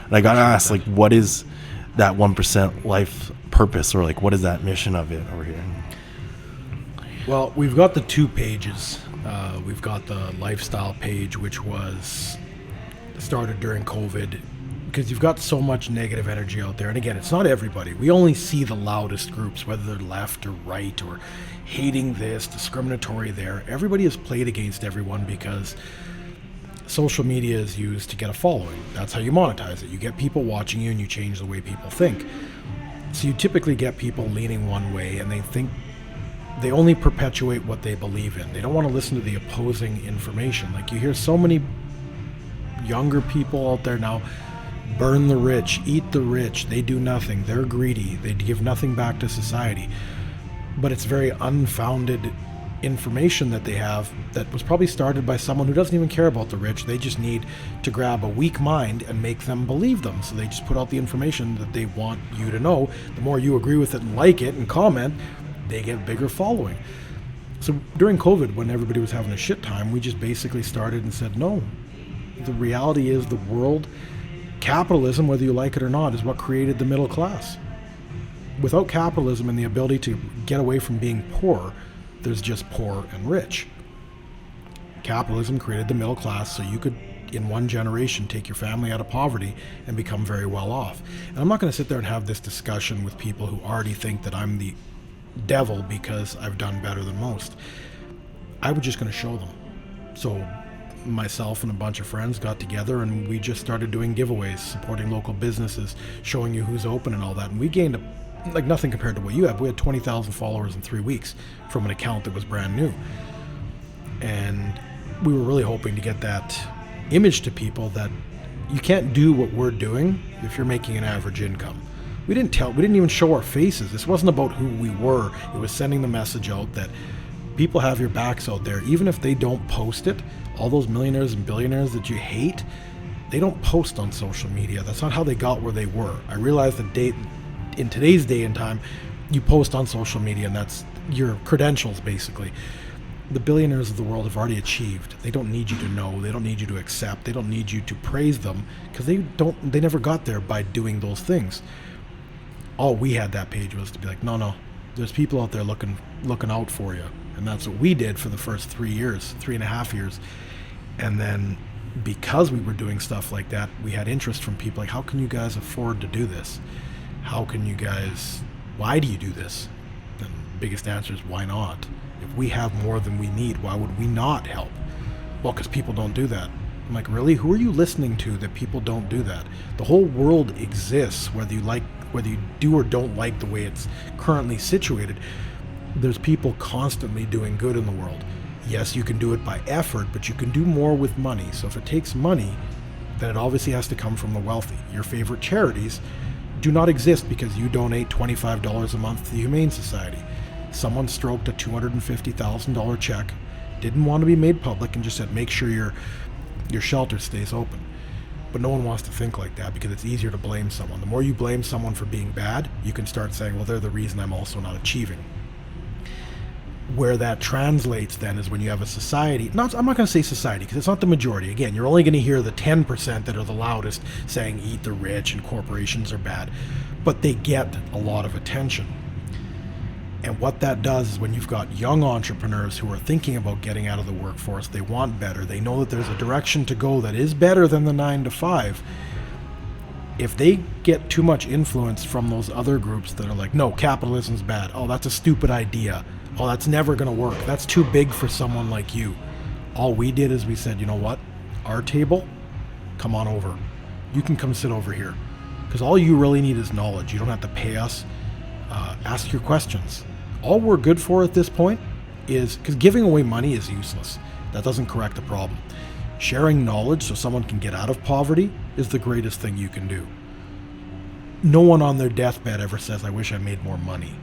And I got to ask, like, what is that 1% life purpose, or like, what is that mission of it over here? Well, we've got the 2 pages. We've got the lifestyle page, which was started during COVID, because you've got so much negative energy out there. And again, it's not everybody. We only see the loudest groups, whether they're left or right or hating this, discriminatory there. Everybody is played against everyone because social media is used to get a following. That's how you monetize it. You get people watching you and you change the way people think. So you typically get people leaning one way, and they only perpetuate what they believe in. They don't want to listen to the opposing information. Like, you hear so many younger people out there now: burn the rich, eat the rich, they do nothing, they're greedy, they give nothing back to society. But it's very unfounded information that they have that was probably started by someone who doesn't even care about the rich. They just need to grab a weak mind and make them believe them. So they just put out the information that they want you to know. The more you agree with it and like it and comment, they get a bigger following. So during COVID, when everybody was having a shit time, we just basically started and said, no, the reality is the world, capitalism, whether you like it or not, is what created the middle class. Without capitalism and the ability to get away from being poor, there's just poor and rich. Capitalism created the middle class so you could, in one generation, take your family out of poverty and become very well off. And I'm not going to sit there and have this discussion with people who already think that I'm the devil because I've done better than most. I was just going to show them. So myself and a bunch of friends got together and we just started doing giveaways, supporting local businesses, showing you who's open and all that. And we gained like nothing compared to what you have. We had 20,000 followers in 3 weeks from an account that was brand new. And we were really hoping to get that image to people that you can't do what we're doing if you're making an average income. We didn't even show our faces. This wasn't about who we were. It was sending the message out that people have your backs out there. Even if they don't post it, all those millionaires and billionaires that you hate, they don't post on social media. That's not how they got where they were. I realize that in today's day and time, you post on social media and that's your credentials basically. The billionaires of the world have already achieved. They don't need you to know. They don't need you to accept. They don't need you to praise them because they never got there by doing those things. All we had that page was to be like, no, there's people out there looking out for you. And that's what we did for the first 3.5 years. And then because we were doing stuff like that, we had interest from people like, how can you guys afford to do this? Why do you do this? And the biggest answer is, why not? If we have more than we need, why would we not help? Well, because people don't do that. I'm like, really? Who are you listening to that people don't do that? The whole world exists, whether you do or don't like the way it's currently situated. There's people constantly doing good in the world. Yes, you can do it by effort, but you can do more with money. So if it takes money, then it obviously has to come from the wealthy. Your favorite charities do not exist because you donate $25 a month to the Humane Society. Someone stroked a $250,000 check, didn't want to be made public, and just said, make sure your shelter stays open. But no one wants to think like that because it's easier to blame someone. The more you blame someone for being bad, you can start saying, well, they're the reason I'm also not achieving. Where that translates then is when you have a society, I'm not going to say society because it's not the majority. Again, you're only going to hear the 10% that are the loudest saying eat the rich and corporations are bad, but they get a lot of attention. And what that does is when you've got young entrepreneurs who are thinking about getting out of the workforce, they want better, they know that there's a direction to go that is better than the 9 to 5. If they get too much influence from those other groups that are like, no, capitalism's bad. Oh, that's a stupid idea. Oh, that's never going to work. That's too big for someone like you. All we did is we said, you know what? Our table, come on over. You can come sit over here. Because all you really need is knowledge. You don't have to pay us. Ask your questions. All we're good for at this point is, because giving away money is useless. That doesn't correct the problem. Sharing knowledge so someone can get out of poverty is the greatest thing you can do. No one on their deathbed ever says, I wish I made more money.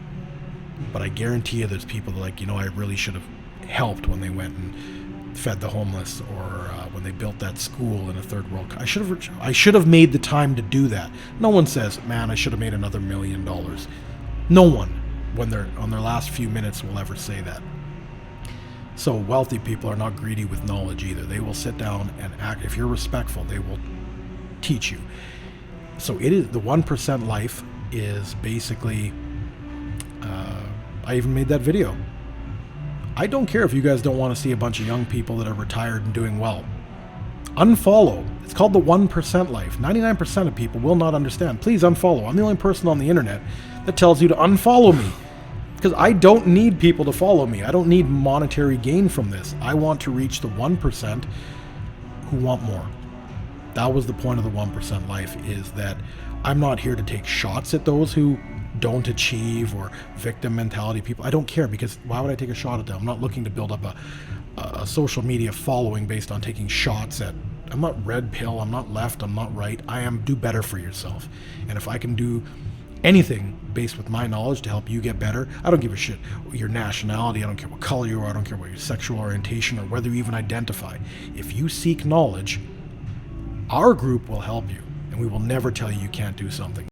But I guarantee you there's people that are like, you know, I really should have helped when they went and fed the homeless, or when they built that school in a third world. I should have made the time to do that. No one says, man, I should have made another $1 million. No one, when they're on their last few minutes, will ever say that. So wealthy people are not greedy with knowledge either. They will sit down and act. If you're respectful, they will teach you. So it is the 1% life is basically. I even made that video. I don't care if you guys don't want to see a bunch of young people that are retired and doing well. Unfollow. It's called the 1% life. 99% of people will not understand. Please unfollow. I'm the only person on the internet that tells you to unfollow me. Because I don't need people to follow me. I don't need monetary gain from this. I want to reach the 1% who want more. That was the point of the 1% life, is that I'm not here to take shots at those who don't achieve, or victim mentality people. I don't care, because why would I take a shot at them? I'm not looking to build up a social media following based on taking shots at. I'm not red pill, I'm not left, I'm not right. I am do better for yourself. And if I can do anything based with my knowledge to help you get better, I don't give a shit your nationality, I don't care what color you are, I don't care what your sexual orientation or whether you even identify. If you seek knowledge, our group will help you, and we will never tell you you can't do something.